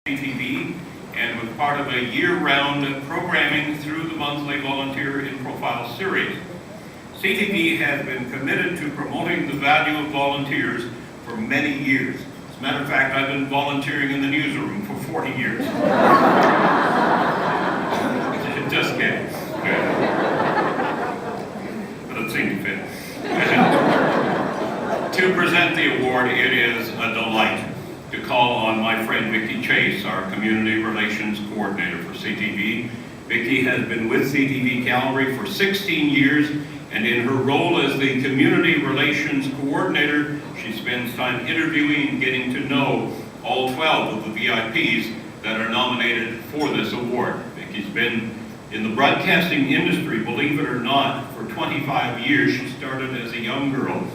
CTV and was part of a year-round programming through the monthly Volunteer in Profile series. CTV has been committed to promoting the value of volunteers for many years. As a matter of fact, I've been volunteering in the newsroom for 40 years. Just kidding. But it seemed to fit. To present the award, it is a delight to call on my friend Vicki Chase, our Community Relations Coordinator for CTV. Vicki has been with CTV Calgary for 16 years, and in her role as the Community Relations Coordinator, she spends time interviewing and getting to know all 12 of the VIPs that are nominated for this award. Vicki's been in the broadcasting industry, believe it or not, for 25 years. She started as a young girl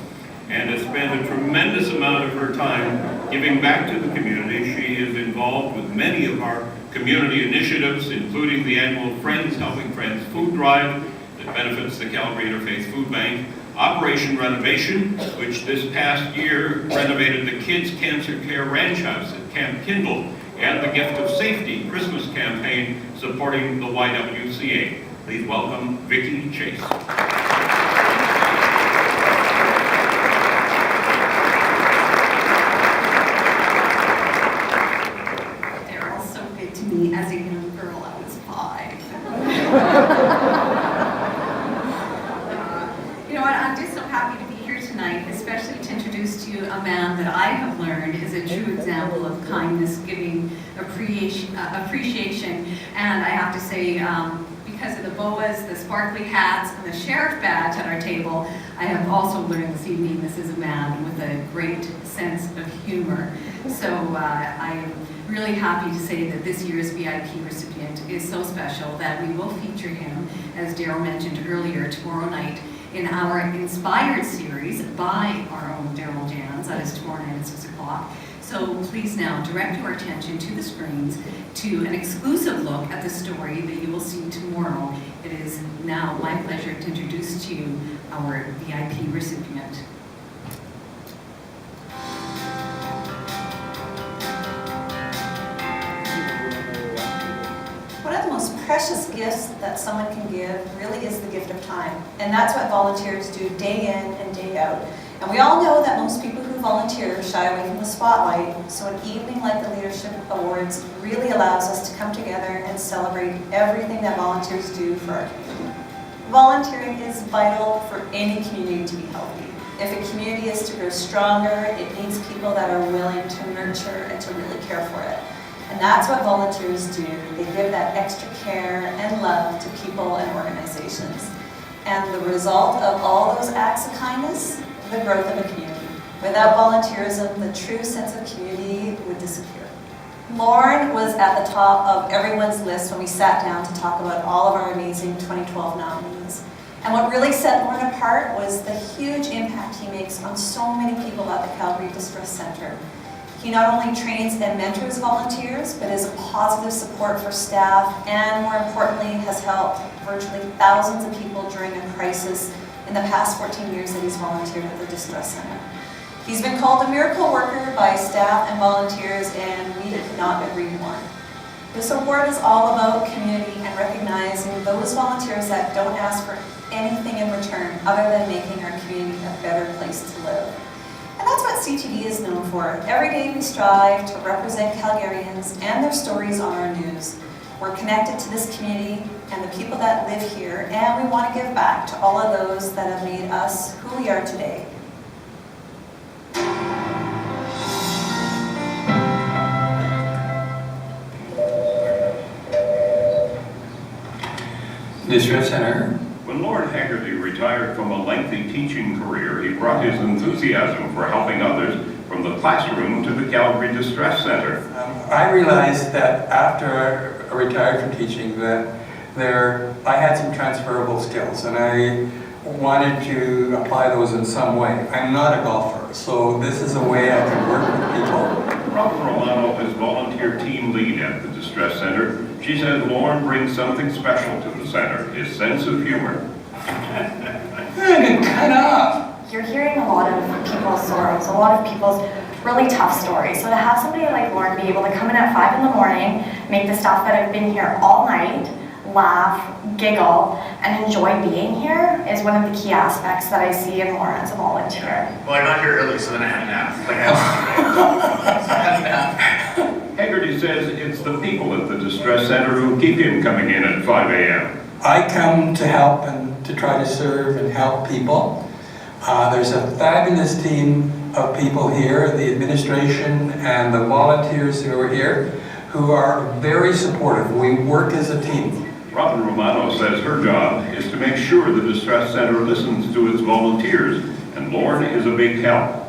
and has spent a tremendous amount of her time giving back to the community. She is involved with many of our community initiatives, including the annual Friends Helping Friends food drive that benefits the Calgary Interfaith Food Bank, Operation Renovation, which this past year renovated the Kids Cancer Care Ranch House at Camp Kindle, and the Gift of Safety Christmas campaign supporting the YWCA. Please welcome Vicki Chase. As a young girl, I was 5. You know what, I'm just so happy to be here tonight, especially to introduce to you a man that I have learned is a true example of kindness, giving, appreciation, and I have to say, because of the boas, the sparkly hats, and the sheriff badge at our table, I have also learned this evening this is a man with a great sense of humor. So I am really happy to say that this year's VIP recipient is so special that we will feature him, as Daryl mentioned earlier, tomorrow night in our Inspired series by our own Daryl Jans. That is tomorrow night at 6 o'clock. So please now direct your attention to the screens to an exclusive look at the story that you will see tomorrow. It is now my pleasure to introduce to you our VIP recipient. One of the most precious gifts that someone can give really is the gift of time. And that's what volunteers do day in and day out. And we all know that most people who volunteer shy away from the spotlight, so an evening like the Leadership Awards really allows us to come together and celebrate everything that volunteers do for our community. Volunteering is vital for any community to be healthy. If a community is to grow stronger, it needs people that are willing to nurture and to really care for it. And that's what volunteers do. They give that extra care and love to people and organizations. And the result of all those acts of kindness, the growth of a community. Without volunteerism, the true sense of community would disappear. Lorne was at the top of everyone's list when we sat down to talk about all of our amazing 2012 nominees. And what really set Lorne apart was the huge impact he makes on so many people at the Calgary Distress Centre. He not only trains and mentors volunteers, but is a positive support for staff, and more importantly, has helped virtually thousands of people during a crisis in the past 14 years that he's volunteered at the Distress Centre. He's been called a miracle worker by staff and volunteers, and we could not agree more. This award is all about community and recognizing those volunteers that don't ask for anything in return other than making our community a better place to live. And that's what CTV is known for. Every day we strive to represent Calgarians and their stories on our news. We're connected to this community and the people that live here, and we want to give back to all of those that have made us who we are today. Distress Center. When Lorne Haggarty retired from a lengthy teaching career, he brought his enthusiasm for helping others from the classroom to the Calgary Distress Centre. I realized that after I retired from teaching that I had some transferable skills, and I wanted to apply those in some way. I'm not a golfer, so this is a way I can work with people. Robin Romano is volunteer team lead at the Distress Centre. She says Lorne brings something special to the centre, his sense of humor. Cut off! You're hearing a lot of people's sorrows, a lot of people's really tough stories. So to have somebody like Lorne be able to come in at 5 in the morning, make the staff that have been here all night, laugh, giggle, and enjoy being here is one of the key aspects that I see in Lorne as a volunteer. Well, I got here early, so then I had a nap. Haggarty says it's the people at the distress center who keep him coming in at 5 a.m. I come to help and to try to serve and help people. There's a fabulous team of people here, the administration and the volunteers who are here, who are very supportive. We work as a team. Robin Romano says her job is to make sure the distress center listens to its volunteers, and Lorne is a big help.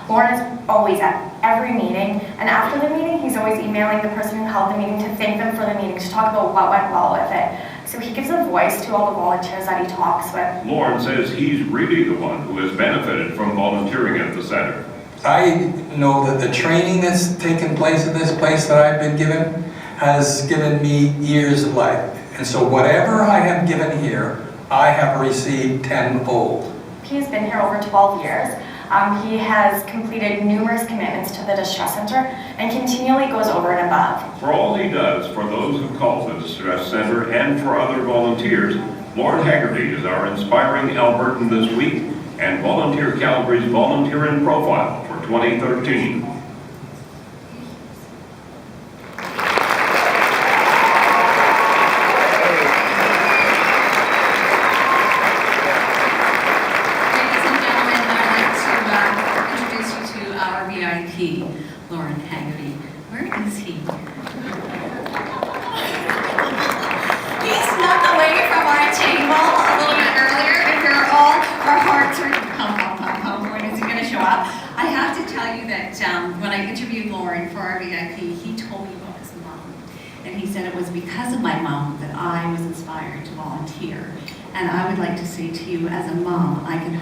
Lorne is always at every meeting, and after the meeting, he's always emailing the person who held the meeting to thank them for the meeting, to talk about what went well with it. So he gives a voice to all the volunteers that he talks with. Lorne says he's really the one who has benefited from volunteering at the center. I know that the training that's taken place at this place that I've been given has given me years of life. And so whatever I have given here, I have received tenfold. He's been here over 12 years. He has completed numerous commitments to the Distress Center and continually goes over and above. For all he does for those who call the distress center and for other volunteers, Lorne Haggarty is our inspiring Albertan this week and Volunteer Calgary's Volunteer in Profile for 2013. Lorne Haggarty. Where is he? He snuck away from our table a little bit earlier, and our hearts are when is he going to show up? I have to tell you that when I interviewed Lorne for our VIP, he told me about his mom. And he said it was because of my mom that I was inspired to volunteer. And I would like to say to you, as a mom, I can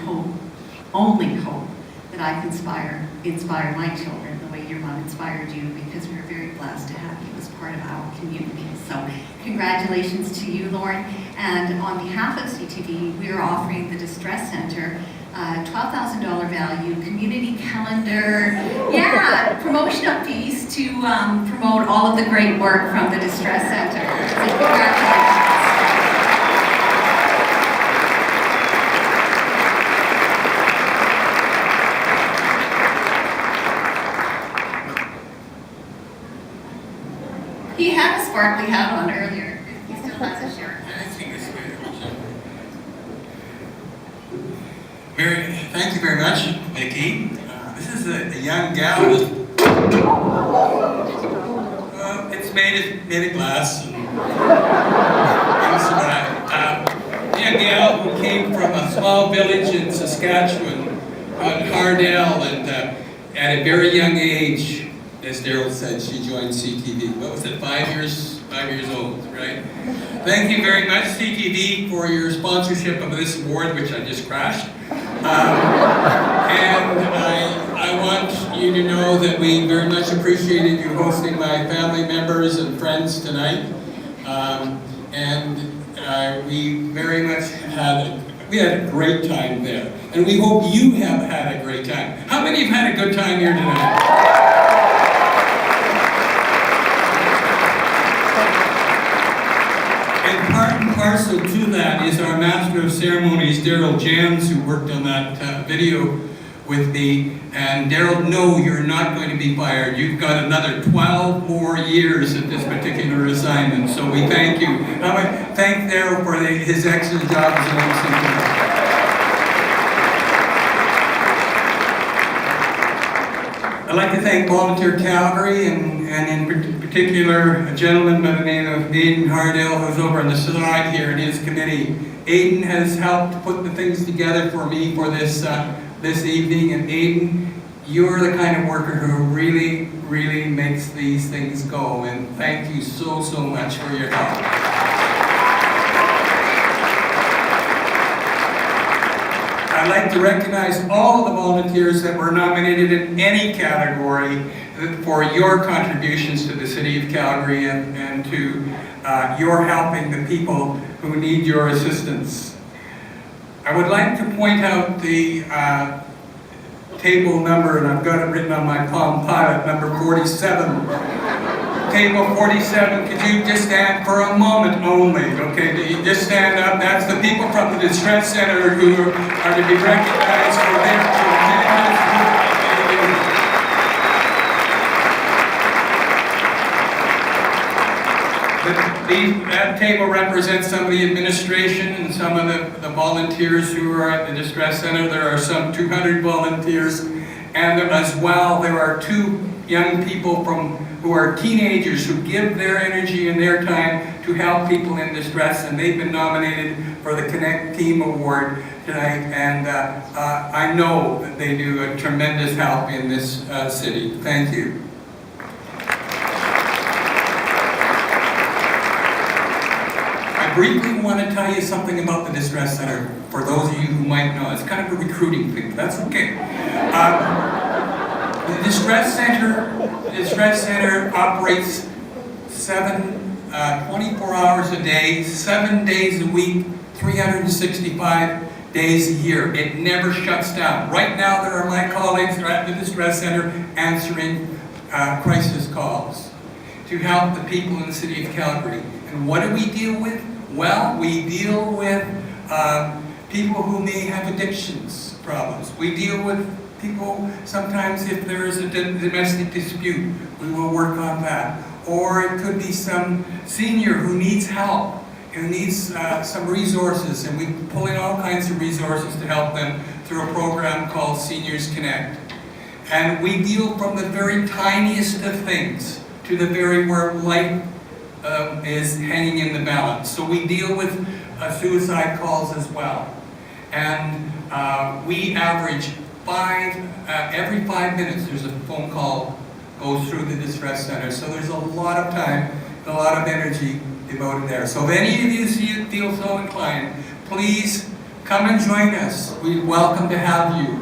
only hope, that I can inspire my children the way your mom inspired you, because we're very blessed to have you as part of our community. So congratulations to you, Lorne. And on behalf of CTV, we are offering the Distress Center $12,000 value community calendar, promotional piece to promote all of the great work from the Distress Center. So congratulations. He had a sparkly hat on earlier. He still has a shirt. Thank you very much, Vicki. This is a young gal. It's made of glass and things like that. A young gal who came from a small village in Saskatchewan, on Hardell, and at a very young age, as Daryl said, she joined CTV. What was it, 5 years old, right? Thank you very much, CTV, for your sponsorship of this award, which I just crashed. And I want you to know that we very much appreciated you hosting my family members and friends tonight. We very much had a great time there. And we hope you have had a great time. How many have had a good time here tonight? And part and parcel to that is our Master of Ceremonies, Daryl Jans, who worked on that video with me. And Daryl, no, you're not going to be fired. You've got another 12 more years at this particular assignment. So we thank you. I want to thank Daryl for his excellent job as an MC. I'd like to thank Volunteer Calgary and in particular a gentleman by the name of Aidan Hardell, who's over on the side here in his committee. Aidan has helped put the things together for me for this evening, and Aidan, you're the kind of worker who really, really makes these things go, and thank you so much for your help. I'd like to recognize all of the volunteers that were nominated in any category for your contributions to the City of Calgary and to your helping the people who need your assistance. I would like to point out the table number, and I've got it written on my Palm Pilot, number 47. Table 47, could you just stand for a moment only, okay? You just stand up. That's the people from the Distress Center who are to be recognized for their tremendous work they do. That table represents some of the administration and some of the volunteers who are at the Distress Center. There are some 200 volunteers, and as well there are 2 young people who are teenagers who give their energy and their time to help people in distress, and they've been nominated for the Connect Team Award tonight, and I know that they do a tremendous help in this city. Thank you. I briefly want to tell you something about the Distress Center, for those of you who might know. It's kind of a recruiting thing, but that's okay. The Distress Center operates 24 hours a day, 7 days a week, 365 days a year. It never shuts down. Right now, there are my colleagues who are at the Distress Center answering crisis calls to help the people in the city of Calgary. And what do we deal with? Well, we deal with people who may have addictions problems. We deal with people, sometimes if there is a domestic dispute, we will work on that. Or it could be some senior who needs help, who needs some resources, and we pull in all kinds of resources to help them through a program called Seniors Connect. And we deal from the very tiniest of things to the very where life is hanging in the balance. So we deal with suicide calls as well. And we average every 5 minutes there's a phone call goes through the Distress Center. So there's a lot of time, a lot of energy devoted there. So if any of you feel so inclined, please come and join us. We're welcome to have you,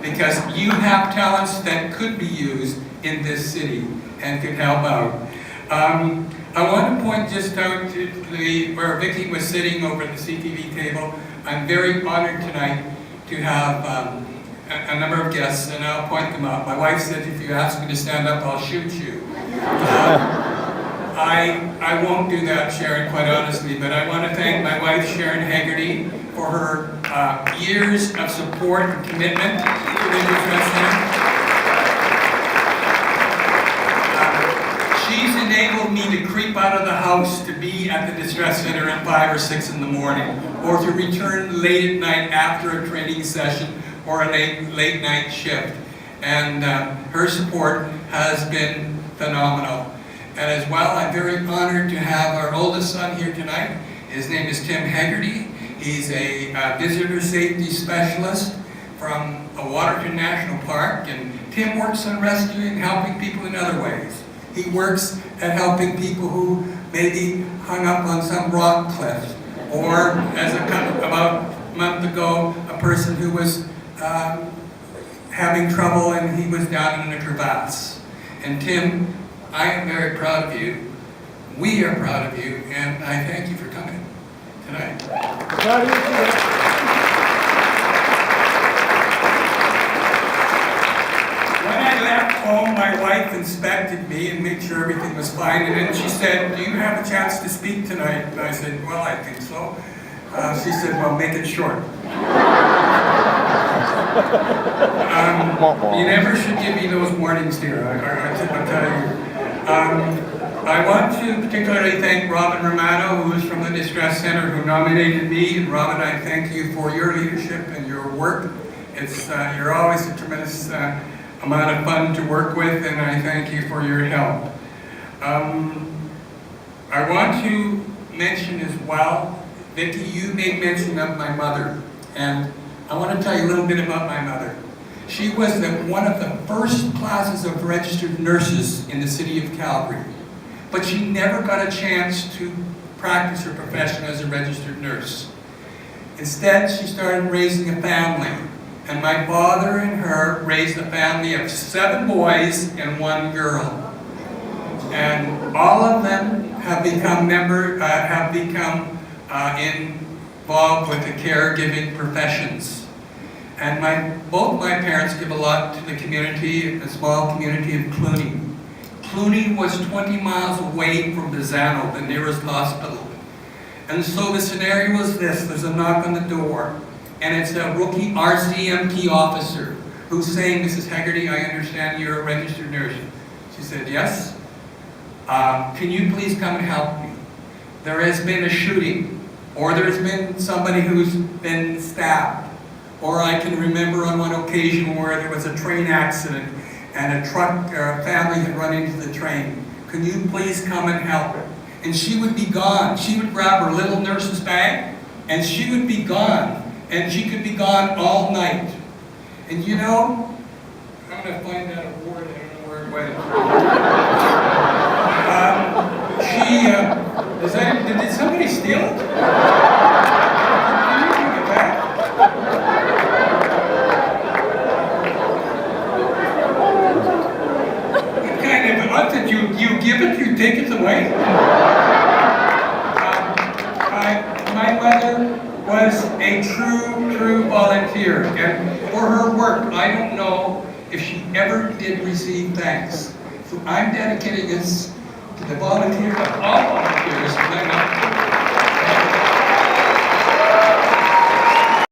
because you have talents that could be used in this city and could help out. I want to point just out to where Vicki was sitting over at the CTV table. I'm very honored tonight to have a number of guests, and I'll point them out. My wife said, if you ask me to stand up, I'll shoot you. I won't do that, Sharon, quite honestly, but I want to thank my wife, Lorne Haggarty, for her years of support and commitment to the Distress Center. She's enabled me to creep out of the house to be at the Distress Center at 5 or 6 in the morning, or to return late at night after a training session or a late night shift. And her support has been phenomenal. And as well, I'm very honored to have our oldest son here tonight. His name is Tim Haggarty. He's a visitor safety specialist from Waterton National Park, and Tim works on rescuing, helping people in other ways. He works at helping people who may be hung up on some rock cliff, or as about a month ago, a person who was having trouble and he was down in a crevasse. And Tim, I am very proud of you. We are proud of you, and I thank you for coming tonight. When I left home, my wife inspected me and made sure everything was fine, and then she said, do you have a chance to speak tonight? And I said, well, I think so. She said, well, make it short. You never should give me those warnings, dear, I'll tell you. I want to particularly thank Robin Romano, who is from the Distress Center, who nominated me. And Robin, I thank you for your leadership and your work. You're always a tremendous amount of fun to work with, and I thank you for your help. I want to mention as well, Vicki, you made mention of my mother, and I want to tell you a little bit about my mother. She was one of the first classes of registered nurses in the city of Calgary, but she never got a chance to practice her profession as a registered nurse. Instead, she started raising a family, and my father and her raised a family of 7 boys and 1 girl. And all of them have become involved with the caregiving professions. And both my parents give a lot to the community, a small community of Clooney. Clooney was 20 miles away from Bizano, the nearest hospital. And so the scenario was this: there's a knock on the door, and it's a rookie RCMP officer who's saying, "Mrs. Haggarty, I understand you're a registered nurse." She said, "Yes. Can you please come and help me? There has been a shooting, or there's been somebody who's been stabbed, or I can remember on one occasion where there was a train accident and a truck family had run into the train. Can you please come and help?" And she would be gone. She would grab her little nurse's bag, and she would be gone. And she could be gone all night. And you know, I'm going to find that award, I don't know where it went. Did somebody steal it? Can you bring it back? What kind of, what did you give it, you take it away? My mother was a true volunteer, and for her work, I don't know if she ever did receive thanks. So I'm dedicating this to the volunteers of all